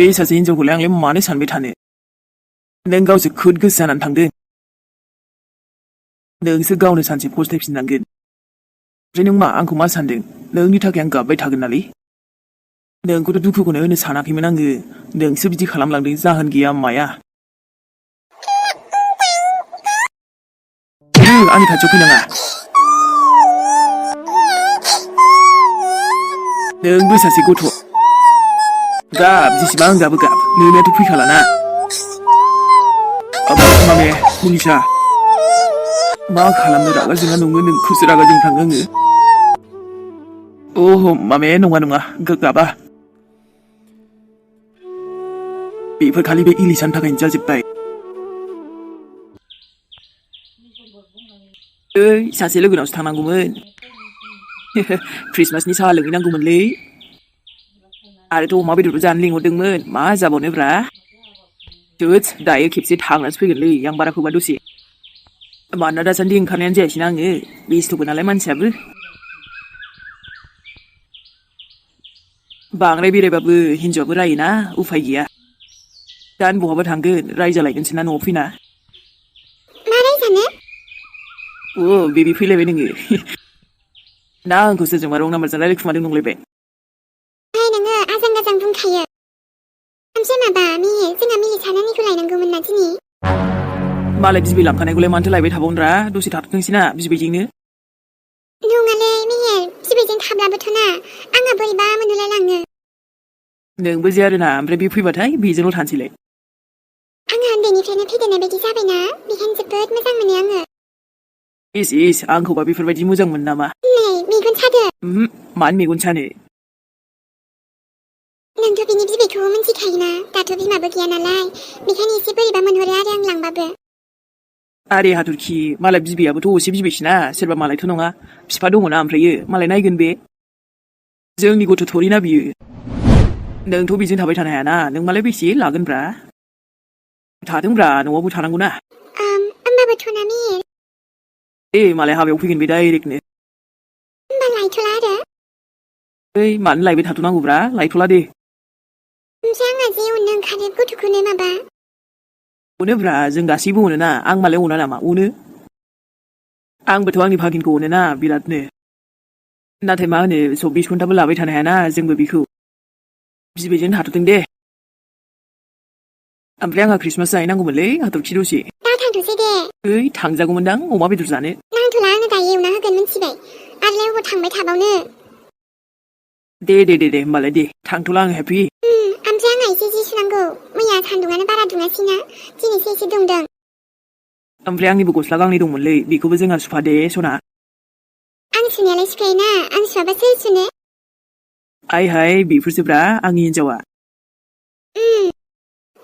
बे सासे हिनजावखौलाय आंलाय मानो सानबाय थानो नों गावसो खुद गोसो जानानै थांदों नोंसो गावनो सानसे फस्थायफिननांगोन ओमफ्राय नों मा आंखौ मा सानदों नोंनि थाखाय आं गाबबाय थागोन नालै नोंखौथ' दुखुखौनो होनो सानाखैमोन आङो नोंसो बिदि खालामलांदों जाहोन गैया माया आंनि खाथियाव फैनाङा नोंबो सासे गथ' गाब जेसेबां गाबो गाब नोंनियाथ' फैखालाना मामे मुलिसा मा खालामनो रागा जोंना नङो नोंखौसो रागा जोंनो थाङो आङो अह मामे नङा गाबा बेफोर खालि बे इलिसानि थाखायनो जाजोब्बाय सासे लोगोनावसो थांनांगौमोन क्रिसमासनि साहा लोंहैनांगौमोनलै आरोथ' अमा बेदरबो जानो लिंहरदोंमोन मा जाबावनोब्रा दोद दायो खेबसे थांनासो फैगोनलै आं बारा होबा दसे मानोना दासान्दि ओंखारनायानो जायासैना आङो बेस्थ'बो नालाय मानसियाबो बांद्राय बेरायबाबो हिन्जावाबो रायोना उफाय गैया दानो बहाबा थांगोन रायजालायगोनसो ना न'आव फैना मा रायजानो बेबि फैलायबाय नोङो ना आंखौ सोरजोंबा रं नाम्बारजों रायलायखुमादों नंलायबाय नोङो आजां गाजां बुंखायो ओमफ्राय माबा मिहि जोंहा मिहि सानानिखौ लायनांगौमोन ना दिनै मालाय बिबै लांखानायखौलाय मानोथो लायबाय थाबावनोरा दसे थाथथोंसैना बिबैजोंनो नङालै मिहि बिबैजों थाब्लाबोथ' ना आंहा बोरैबा मोनलाय लाङो नोंबो जे आरोना ओमफ्राय बे फैबाथाय बेजोंल' थानोसैलाय आंहा उन्दैनिफ्रायनो फेदेरनाय बायदि जाबायना बेखायनो जोबोद मोजां मोनो आङो इस आंखौबा बेफोरबायदि मोजां मोनो नामा नै मेगन सादो मानो मेगन सानो नोंथ' बिनि बिबैखौ मिन्थिखायोना दाथ' बिमाबो गैया नालाय बेखायनो एसे बोरैबा मोनहरो आरो आं लांबाबो आरे हाथरखि मालाय बिबैयाबोथ' असे बिबैसोना सोरबा मालायथ' नङा बिफा दङना ओमफ्रायो मालाय नायगोन बे जोंनि गथ' थरिना बियो नोंथ' बेजों थाबाय थानो हायाना नों मालाय बेसे लागोनब्रा थाथोंब्रा न'आवबो थानांगौना होमबाबोथ' ना मिहि मालाय हाबायाव फैगोन बे डाइरेक्टनो होमबा लायथ'ला आरो मानो लायबाय थाथ'नांगौब्रा लायथ'ला दे ओमफ्राय आंहा जे अननो ओंखारो गथ'खौनो माबा अनोब्रा जों गासैबो अनोना आं मालाय अना नामा अनो आंबोथ' आंनि भागिनखौ अनोना बिरादनो नाथाय मा होनो 24 घन्टाबो लाबाय थानो हायाना जोंबो बेखौ बिबैजों थाथ'दों दे ओमफ्राय आंहा क्रिसमास जाहैनांगौमोनलै हाथरखि दसे दा थांथ'सै दे थांजागौमोनदां अमा बेदर जानो नांथ'ला आङो दायो एवना होगोन मिन्थिबाय आरोलाय अबाव थांबाय थाबावनो दे होमबालाय दे थांथ'ला आं हेपि ओमफ्राय आंहा एसे जि सुनांगौ मैया सान्दुङानो बारा दुङासैना दिनैसो एसे दुंदों ओमफ्राय आंनिबो गस्ला गांनै दंमोनलै बेखौबो जोंहा सुफा दे सना आं सुनायालाय सुखायोना आं सुवाबा सोर सुनो आइहाय बेफोरसोब्रा आंनि हिनजावा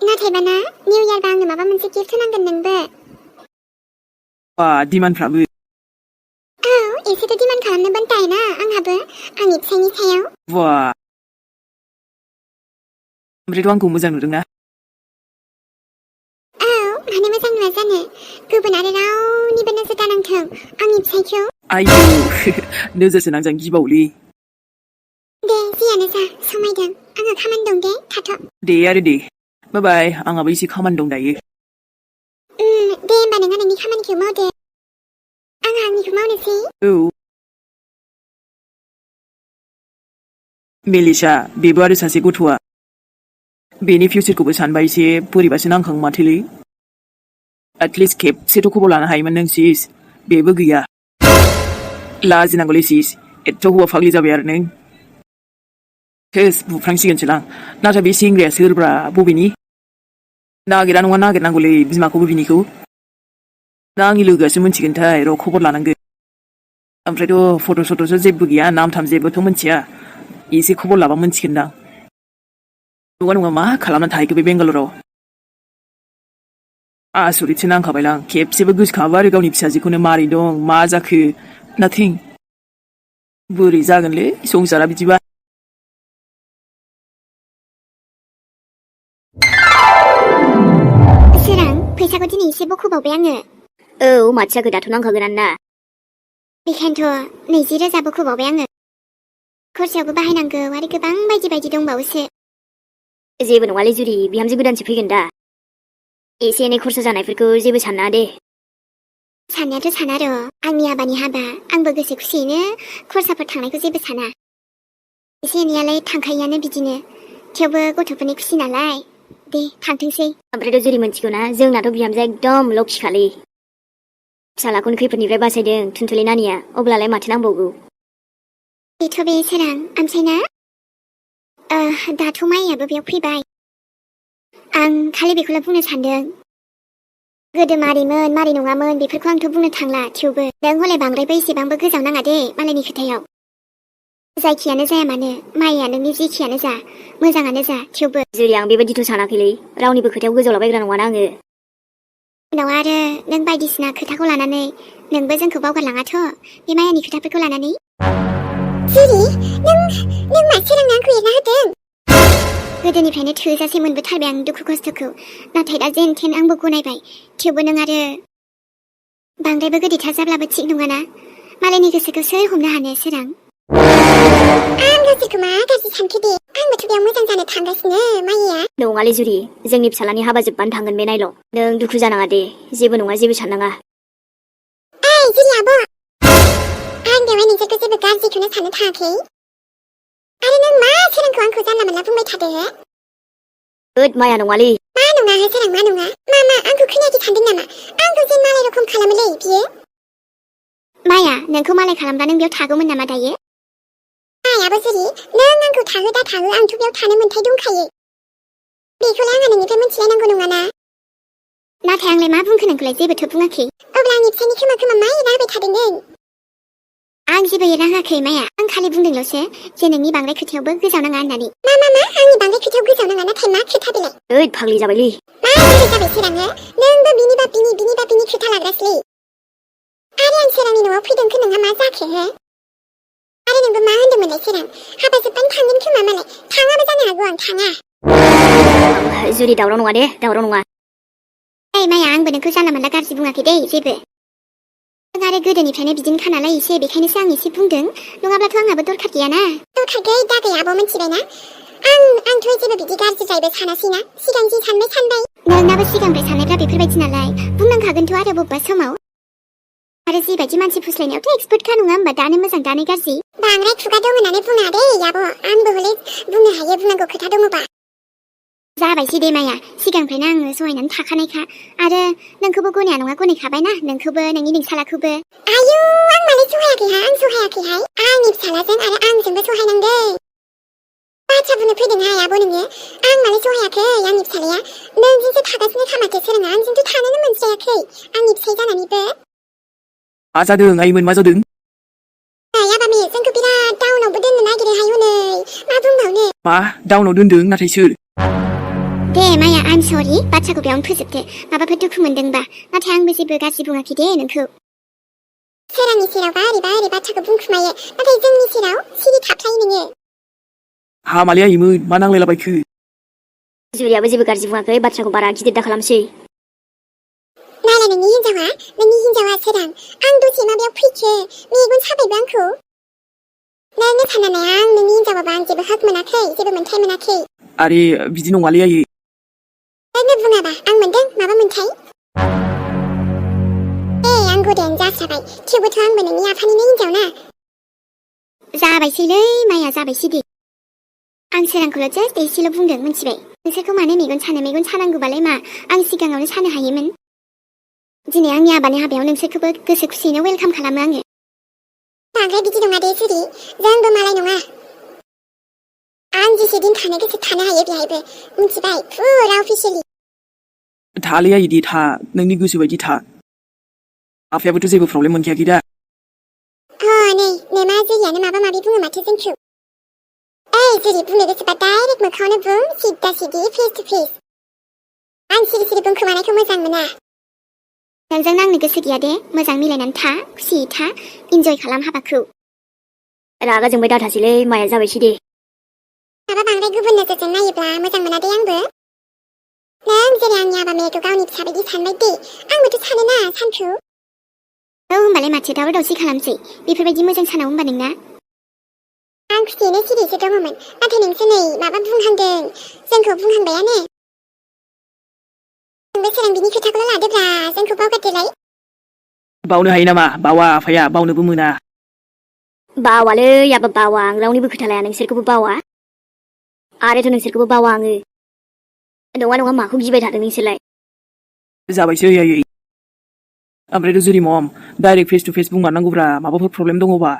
नाथायबा ना निउ इयारबा आंनो माबा मोनसे गिफ्ट होनांगोन नोंबो दिमान्डफ्राबो एसेथ' डिमान्ड खालामनो बान्थायना आंहाबो आंनि फिसायनि सायाव ओमफ्रायथ' आंखौ मोजां नुदोंना मानो मोजां नुवा जानो गुबुन आरो रावनिबो नोजोर दानांथों आंनि फिसायखौ आयौ नोजोरसो नांजानो गिबावलै दे जियानो जा समायदों आंहा खामानि दं दे थाथ' दे आरो दे बाय आंहाबो एसे खामानि दं दायो दे होमबा नोंहा नोंनि खामानिखौ मावदो आंहा आंनिखौ मावनोसै मेलिसा बेबो आरो सासे गथ'आ बेनि फिउचारखौबो सानबा एसे बोरैबासो नांखां माथोलै एटलिस्ट खेबसेथ' खबर लानो हायोमोन नों सिस बेबो गैया लाजिनांगौलै सिस एथ' हौवा फाग्लि जाबाय आरो नों बुफ्रांसिगोनसोलां नाथाय बे सेंग्राया सोरब्रा बबेनि नागिरा नङा नागिरनांगौलै बिमाखौबो बिनिखौ दा आंनि लोगोआसो मिन्थिगोनथाय र' खबर लानांगोन ओमफ्रायथ' फट' सट'सो जेबो गैया नाम थाम जेबोथ' मिन्थिया एसे खबर लाबा मिन्थिगोनदां नङा मा खालामना थाहैखो बे बेंगालराव आसरितसो नांखाबायलां खेबसेबो गोसोखाङाबा आरो गावनि फिसाजोखौनो मारै दं मा जाखो नाथिं बोरै जागोनलै संसारा बिदिबा सोरां फैसाखौ दिनै एसे बख'बावबाय आङो माथो जाखो दाथ' नांखागोनानो बेखायनोथ' 20,000 बख'बावबाय आङो खरसायावबो बाहायनांगौ आरो गोबां बायदि दंबावोसो जेबो नङालै जुरि बिहामजो गोदानसो फैगोन दा एसे एनै खरसा जानायफोरखौ जेबो सानना दे साननायाथ' साना र' आंनि हाबानि हाबा आंबो गोसो खुसियैनो खरसाफोर थांनायखौ जेबो साना एसे एनैयालाय थांखायोआनो बिदिनो थेवबो गथ'फोरनि खुसि नालाय दे थांथोंसै ओमफ्रायथ' जुरि मोनथिगौ ना जोंनाथ' बिहामजोआ एकदम लखिखालै फिसालाखौनो खैफोदनिफ्राय बासायदों थुनथुलि नानिया अब्लालाय माथो नांबावगौ बेथ' बे सोरां ओमफ्राय ना दाथ' माइयाबो बेयाव फैबाय आं खालि बेखौल' बुंनो सानदों गोदो मारैमोन मारै नङामोन बेफोरखौ आंथ' बुंनो थांला थेवबो नों हले बांद्रायबो एसेबांबो गोजाव नाङा दे मालायनि खोथायाव जायखियानो जाया मानो माइया नोंनि जेखियानो जा मोजाङानो जा थेवबो जुरि आं बेबायदिथ' सानाखैलै रावनिबो खोथायाव गोजावलाबायग्रा नङाना आङो उनाव आरो नों बायदिसिना खोथाखौ लानानै नोंबो जोंखौ बावगारलाङाथ' बे मायानि खोथाफोरखौ लानानै जुरि नों मा सोरांनो आंखौ एरना होदों गोदोनिफ्रायनो थोजासे मोनबोथारबाय आं दुखु खस्थ'खौ नाथाय दा जेन थेन आंबो गनायबाय थेवबो नों आरो बांद्रायबो गोदैथार जाब्लाबो थिग नङाना मालायनि गोसोखौ सोर हमनो हानो सोरां आं गाज्रिखौ मा गाज्रि सानखो दे आंबोथ' बेयाव मोजां जानो थांगासिनो माइया नङालै जुरि जोंनि फिसालानि हाबा जोब्बानो थांगोन बे नायल' नों दुखु जानाङा दे जेबो नङा जेबो साननाङा ओइ जुरि आब' आं बेवहाय नोंसोरखौ जेबो गाज्रिखौनो साननो थाङाखै आरो नों मा सोरांखौ आंखौ जानला मोनला बुंबाय थादो होद माया नङालै मा नङा हो सोरां मा नङा मा आंखौ खोनायाखै सानदों नामा आंखौ जेन मालाय रखम खालामोलै बियो माया नोंखौ मालाय खालामबा नों बेयाव थागौमोन नामा दायो आयाबो जुरि नों आंखौ थाहो दा थाहो आंथ' बेयाव थानो मोन्थाय दंखायो बेखौलाय आंहा नोंनिफ्राय मोनथिलायनांगौ नङाना नाथाय आंलाय मा बुंखो नोंखौलाय जेबोथ' बुङाखै अब्ला आंनि फिसायनि खोमा मा एरना होबाय थादों नों आं जेबो एरना होआखै माया आं खालि बुंदोंल'सो जे नोंनि बांद्राय खोथायावबो गोजावनाङा होननानै मा आंनि बांद्राय खोथायाव गोजावनाङा नाथाय मा खोथा बेलाय ओइ फाग्लि जाबायलै मा जाबाय जाबाय सोराङो नोंबो बिनिबा बिनि खोथा लाग्रासोलै आरो आं सोरांनि न'आव फैदोंखौ नोंहा मा जाखो हो आरो नोंबो मा होनदोंमोनलाय सोरां हाबा जोब्बानो थांगोन खोमा मालाय थाङाबो जानो हागौ आं थाङा जुरि दावराव नङा दे दावराव नङा ओइ माया आंबो नोंखौ जानला मोनला गाज्रि बुङाखै दे जेबो नों आरो गोदोनिफ्रायनो बिदिनो खानालाय एसे बेखायनोसो आं एसे बुंदों नङाब्लाथ' आंहाबो दरखार गैयाना दरखार गै दा गै आब' मिथिबायना आंथ' जेबो बिदि गाज्रि जायबो सानासैना सिगां जि सानबाय नोंनाबो सिगांनिफ्राय साननायफ्रा बेफोरबायदि नालाय बुंनांखागोनथ' आरो बबेबा समाव आरो जिबायदि मानसि फुस्लायनायावथ' एक्सपार्टखा नङा होमबा दानो मोजां दानो गाज्रि बांद्राय खुगा दं होननानै बुङा दे आब' आंबो हले बुंनो हायो बुंनांगौ खोथा दङबा जाबायसै दे माया सिगांनिफ्रायनो आङो सहायनानै थाखानायखा आरो नोंखौबो गनाया नङा गनायखाबायना नोंखौबो नोंनि नोंसालाखौबो आयु आं मालाय सहायाखैहाय आंनि फिसालाजों आरो आंजोंबो सहायनांदों बाथ्रा बुंनो फैदोंहाय आब' नोङो आं मालाय सहायाखै आंनि फिसालाया नोंजोंसो थागासिनो खामाथो सोराङा आंजोंथ' थानोनो मोनस्रायाखै आंनि फिसाय जानानैबो मा जादों आइमोन मा जादों आबामे जोंखौ बिराद डाउनावबो दोननो नागिरो हाय हनै मा बुंबावनो मा डाउनाव दोनदों नाथाय सोर दे माया आइम सरि बाथ्राखौ बेयावनो फोजोबदो माबाफोर दुखु मोनदोंबा नाथाय आंबो जेबो गाज्रि बुङाखै दे नोंखौ सोरांनि सेरावबा ओरैबा ओरै बाथ्राखौ बुंखुमायो नाथाय जोंनि सेराव सिरि थाबथायो नोङो हामालै आइमोन मा नांलायलाबायखो जुलियाबो जेबो गाज्रि बुङाखै बाथ्राखौ बारा गिदिर दा खालामसै नायलाय नोंनि हिनजावा सोरां आं दसे माबायाव फैखो मेगन साबायबो आंखौ नोंनो साननानै आं नोंनि हिनजावाबा आं जेबो हक मोनाखै जेबो मोन्थाय मोनाखै आरे बिदि नङालै आयै नोंनो बुङाबा आं मोनदों माबा मोन्थाय आं गदायानो जास्राबाय थेवबोथ' आंबो नोंनि आफानिनो हिनजाव ना जाबायसैलै माया जाबायसै दे आं सोरांखौल' जास्ट एसेल' बुंदों मिथिबाय नोंसोरखौ मानो मेगन सानांगौबालाय मा आं सिगाङावनो सानो हायोमोन दिनै आंनि आबानि हाबायाव नोंसोरखौबो गोसो खुसियैनो वेलकाम खालामो आङो बांद्राय बिदि नङा दे जुरि जोंबो मालाय नङा आं जेसे दिन थानो गोसो थानो हायो बेहायबो मिथिबाय फुरा अफिसियेलि थालै आयै दे था नोंनि गोसो बायदि था आफायाबोथ' जेबो प्रब्लेम मोनखायाखै दा नै मा जुरियानो माबा माबि बुङो माथो जोंखौ जुरि बुंनो गोसोबा डाइरेक्ट मोखाङावनो बुं सिदा सिदि फेस टु फेस आं सिरि बुंखोमानायखौ मोजां मोना नोंजों नांनो गोसो गैया दे मोजां मिलायनानै था खुसियै था इन्जय खालाम हाबाखौ रागा जोंबाय दाथासैलै माया जाबायसै दे माबा बांद्राय गुबुन नोजोरजों नायोब्ला मोजां मोना दे आंबो नों जेरै आंनि आबामेखौ गावनि फिसा बायदि सानबाय दे आंबोथ' सानोना सानखौ होमबालाय माथो दावराव दावसि खालामसै बेफोरबायदि मोजां सानाव होमबा नोंना आं खुसियैनो सिरिसो दङमोन नाथाय नोंसो नै माबा बुंहांदों जोंखौ बुंहांबायानो नोंबो सोरां बिनि खोथाखौल' लादोब्रा जोंखौ बावगारदोलाय बावनो हायो नामा बावा आफाया बावनोबो मोना बावालै आबा बावा आं रावनिबो खोथा लाया नोंसोरखौबो बावा आरोथ' नोंसोरखौबो बावा आङो नङा माखौ गिबाय थादों नोंसोरलाय जाबायसो आयै ओमफ्रायथ' जुरि मम डाइरेक्ट फेस टु फेस बुंमारनांगौब्रा माबाफोर प्रब्लेम दङबा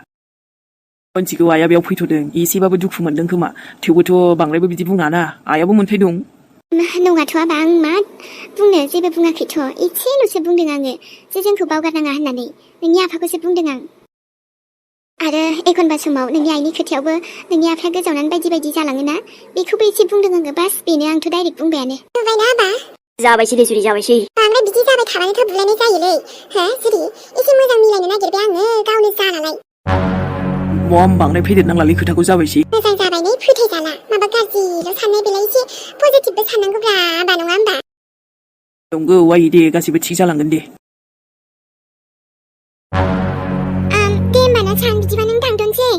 मोनथिगौ आइया बेयाव फैथ'दों एसेबाबो दुखु मोनदों खोमा थेवबोथ' बांद्रायबो बिदि बुङाना आइयाबो मोन्थाय दं नङाथ' आबा आं मा बुंनो जेबो बुङाखैथ' एसेल'सो बुंदों आङो जे जोंखौ बावगारनाङा होननानै नोंनि आफाखौसो बुंदों आं आरो एखनबा समाव नोंनि आइनि खोथायावबो नोंनि आफाया गोजावनानै बायदि बायदि जालाङोना बेखौबो एसे बुंदों आङो बास बेनो आंथ' डाइरेक्ट बुंबायानो नुबायना आबा जाबायसै दे जुरि जाबायसै बांद्राय बिदि जाबाय थाबानोथ' बुलायनाय जायोलै हो जुरि एसे मोजां मिलायनो नागिरबाय आङो गावनो जालालाय मम बांद्राय फेदेरनांलालै खोथाखौ जाबायसै मोजां जाबाय नै फोथायजाला माबा गाज्रिल' साननाय बेलाय एसे पजिटिभबो साननांगौब्रा आबा नङा होमबा नंगौ आयै दे गासिबो थिग जालांगोन दे दे होमबाना सान बिदिबा नों थांथ'नोसै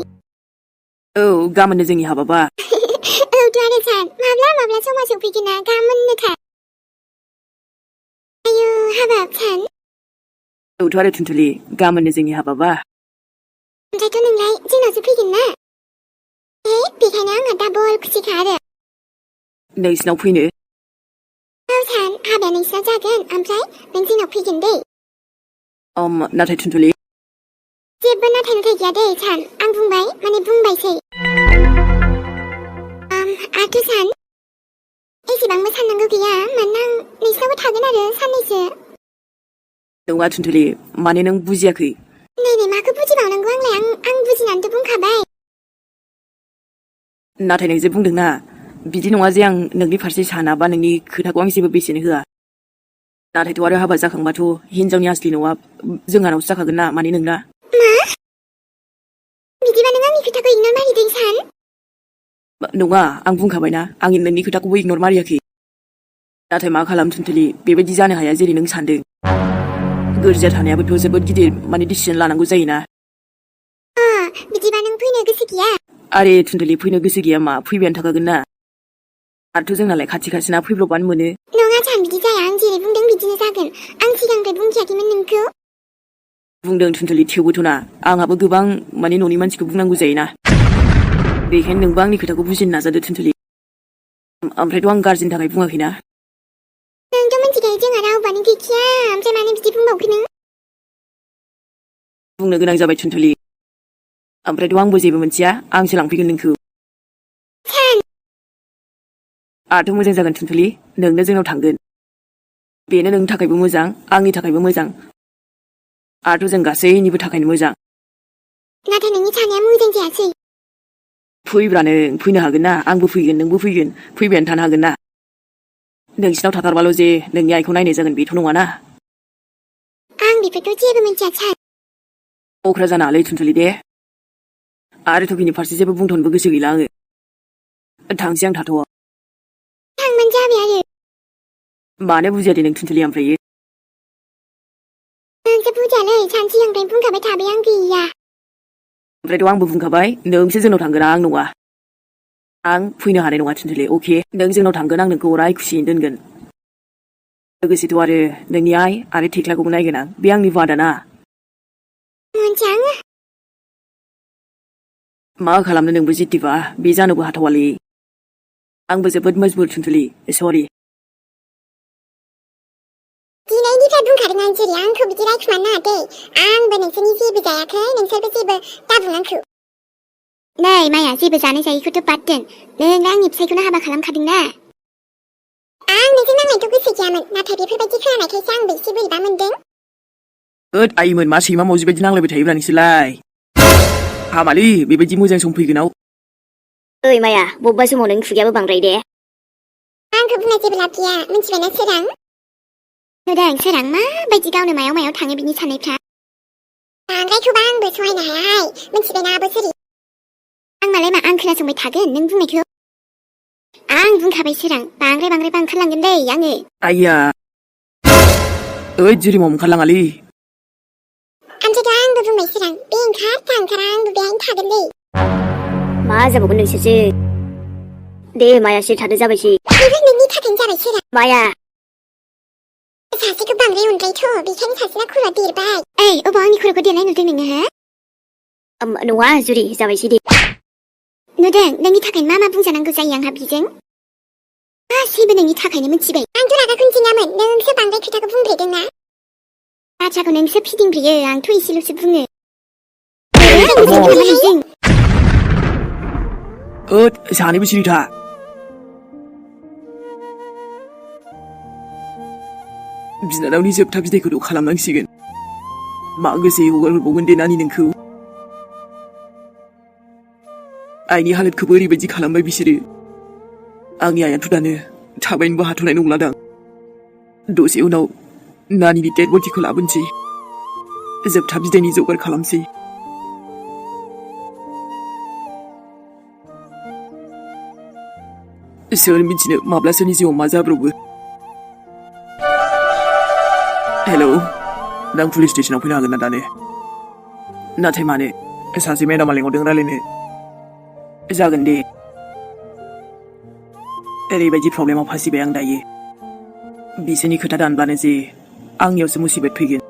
औ गाबोननो जोंनि हाबाबा औथ' आरो सान माब्ला समा सफैगोन ना गाबोननोथार आयु हाबाब सान औथ' आरो थुनथुलि गाबोननो जोंनि हाबाबा ओमफ्रायथ' नोंलाय जोंनावसो फैगोन ना बेखायनो आंहा डाबल खुसिखा आरो नोंसिनाव फैनो औ सान हाबाया नोंसिनाव जागोन ओमफ्राय नों जोंनाव फैगोन दै नाथाय थुनथुलि जेबो नाथाय गैया दै सान आं बुंबाय माने बुंबायसै आरो सान एसेबांबो साननांगौ गैया मानोना आं नोंसिनावबो थागोन आरो साननैसो नङा थुनथुलि माने नों बुजियाखै नै माखौ बुजिबावनांगौ आंलाय आं बुजिनानैथ' बुंखाबाय नाथाय नों जे बुंदोंना बिदि नङा जे आं नोंनि फारसे सानाबा नोंनि खोथाखौ आं जेबो बेसेन होआ नाथायथ' आरो हाबा जाखांबाथ' हिनजावनि आसलि न'आ जोंहानावसो जाखागोन ना माने नोंना मा बिदिबा नों आंनि खोथाखौ इगनर मारिदों सान नङा आं बुंखाबायना आं नोंनि खोथाखौबो इगनर मारियाखै नाथाय मा खालाम थुनथुलि बेबायदि जानो हाया जेरै नों सानदों गोरजिया थानायाबोथ' जोबोद गिदिर माने डिसिजन लानांगौ जायोना बिदिबा नों फैनो गोसो गैया आरे थुनथुलि फैनो गोसो गैया मा फैबायानो थाखागोन ना आरोथ' जोंनालाय खाथि खाथिना फैब्रबबानो मोनो नङा सान बिदि जाया आं जेरै बुंदों बिदिनो जागोन आं सिगांनिफ्राय बुंखायाखैमोन नोंखौ बुंदों थुनथुलि थेवबोथ' ना आंहाबो गोबां माने न'नि मानसिखौ बुंनांगौ जायोना बेखायनो नोंबो आंनि खोथाखौ बुजिनो नाजादो थुनथुलि ओमफ्रायथ' आं गाज्रिनि थाखाय बुङाखैना नोंथ' मिथिखायो जोंहा रावबोआनो गैखाया ओमफ्राय मानो बिदि बुंबावखो नों बुंनो गोनां जाबाय थुनथुलि ओमफ्रायथ' आंबो जेबो मोनथिया आंसो लांफैगोन नोंखौ आंथ' मोजां जागोन थुनथुलि नोंनो जोंनाव थांगोन बेनो नोंनि थाखायबो मोजां आंनि थाखायबो मोजां आरोथ' जों गासैनिबो थाखायनो मोजां नाथाय नोंनि साननाया मोजां जायासै फैब्रा नों फैनो हागोन ना आंबो फैगोन नोंबो फैगोन फैबायानो थानो हागोन ना नोंसिनाव थाथारबाल' जे नोंनि आइखौ नायनाय जागोन बेथ' नङाना आं बेफोरखौ जेबो मिथिया सान अख्रा जानाङालै थुनथुलि दे आरोथ' बिनि फारसे जेबो बुंथ'नोबो गोसो गैला आङो थांसै आं थाथ'आ थांबानो जाबाय आरो मानो बुजिया दे नों थुनथुलि ओमफ्रायो नोंसो बुजियालै सान सिगांनिफ्राय बुंखाबाय थाबाय आं गैया ओमफ्रायथ' आंबो बुंखाबाय नोंसो जोंनाव थांगोन आं नङा आं फैनो हानाय नङा थुनथुलि अके नों जोंनाव थांगोन आं नोंखौ अराय खुसियैनो दोनगोन लोगोसेथ' आरो नोंनि आइ आरो थेख्लाखौबो नायगोन आं बे आंनि वादाना मोनथिया आङो मा खालामनो नोंबो जिद्दिबा बे जानोबो हाथावालै आंबो जोबोद मजबुर थुनथुलि सरि दिनैनिफ्राय बुंखादों आं जेरै आंखौ बिदि रायखुमानो नाङा दै आंबो नोंसोरनि जेबो जायाखै नोंसोरबो जेबो दाबुं आंखौ नै माया जेबो जानाय जायैखौथ' बाद दोन नों आंनि फिसायखौनो हाबा खालामखादोंना आं नोंजों नांनायथ' गोसो गैयामोन नाथाय बेफोरबायदि खोनानायखायसो आंबो एसे बोरैबा मोनदों ओद आइमोन मा सैमा मावजि बायदि नांलायबाय थायोब्ला नोंसोरलाय हामालै बेबायदि मोजां सम फैगोनाव ओइ माया बबेबा समाव नों खुगायाबो बांद्राय दे आंखौ बुंनाय जेबो लाब गैया मिथिबायना सोरां नुदों सोरां माबायदि गावनो मायाव थाङो बिनि साननायफ्रा बांद्रायखौबा आंबो सहायनो हायाहाय मिथिबायना आब' सोरि आं मालाय मा आं खोनासंबाय थागोन नों बुंनायखौ आं बुंखाबाय सोरां बांद्रायबा ओंखारलांगोन दै आङो आइया ओइ जिरिमाव ओंखारलाङालै ओमफ्रायथ' आंबो बुंबाय सोरां बे ओंखारा आंबो बेहायनो थागोन दै मा जाबावगोन नोंसोरसो दे माया सिरि थादो जाबायसै बेफोर नोंनि थाखायनो जाबाय सोरा माया सासेखौ बांद्राय अनद्रायथ' बेखायनो सासेना खर'आ देरबाय ओइ अबाव आंनि खर'खौ देरनाय नुदों नोङो हो नङा जुरि जाबायसै दे नुदों नोंनि थाखाय मा बुंजानांगौ जायो आंहा बिजों गासैबो नोंनि थाखायनो मिथिबाय आंथ' रागाखौनो जोङामोन नोंसो बांद्राय खोथाखौ बुंब्रेदोंना बाथ्राखौ नोंसो फिदिंब्रेयो आंथ' एसेल'सो बुङो सानैबो सिरि था बिनानावनि जोबथा बिदायखौथ' खालामनांसिगोन मा गोसोयै हगारहरबावगोन दे नानि नोंखौ आइनि हालोदखौबो ओरैबायदि खालामबाय बिसोरो आंनि आइयाथ' दानो थाबायनोबो हाथ'नाय नंलादां दसे उनाव नानिनि डेड बडिखौ लाबोनोसै जोबथा बिदायनि जगार खालामसै सोर मिथिनो माब्ला सोरनि जिउआव मा जाब्रबो हेलौ नों पुलिस स्टेशनाव फैनो हागोन ना दानो नाथाय मानो सासे मेडामा लेंहरदों रायलायनो जागोन दे ओरैबायदि प्रब्लेमाव फासिबाय आं दायो बिसोरनि खोथा दानब्लानो जे आंनियावसो मुसिबत फैगोन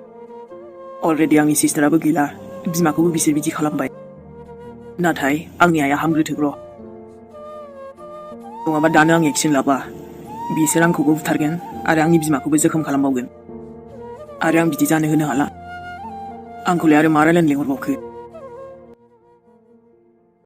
अलरेडि आंनि सिस्टाराबो गैला बिमाखौबो बिसोर बिदि खालामबाय नाथाय आंनि आइया हामग्रोथों नङाबा दानो आं एक्सन लाबा बिसोर आंखौबो बुथारगोन आरो आंनि बिमाखौबो जोखोम खालामबावगोन आरो आं बिदि जानो होनो हाला आंखौलाय आरो मा रायलायनो लेंहरबावखो